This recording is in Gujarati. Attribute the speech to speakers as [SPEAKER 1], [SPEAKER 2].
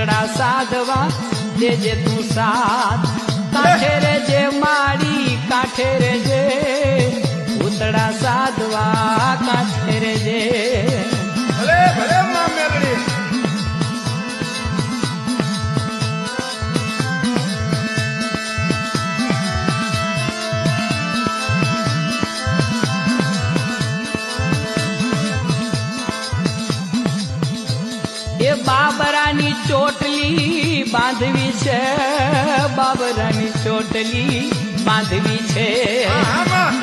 [SPEAKER 1] પૂતળા સાધવા દેજે તું સાથ કાઠે રે જે મારી કાઠે રે જે પૂતળા સાધવા કાઠે રે જે
[SPEAKER 2] ભલે ભલે માં મેલડી
[SPEAKER 1] એ બાબરાની ચોટલી બાંધવી છે બાબરાની ચોટલી બાંધવી છે
[SPEAKER 2] આમાં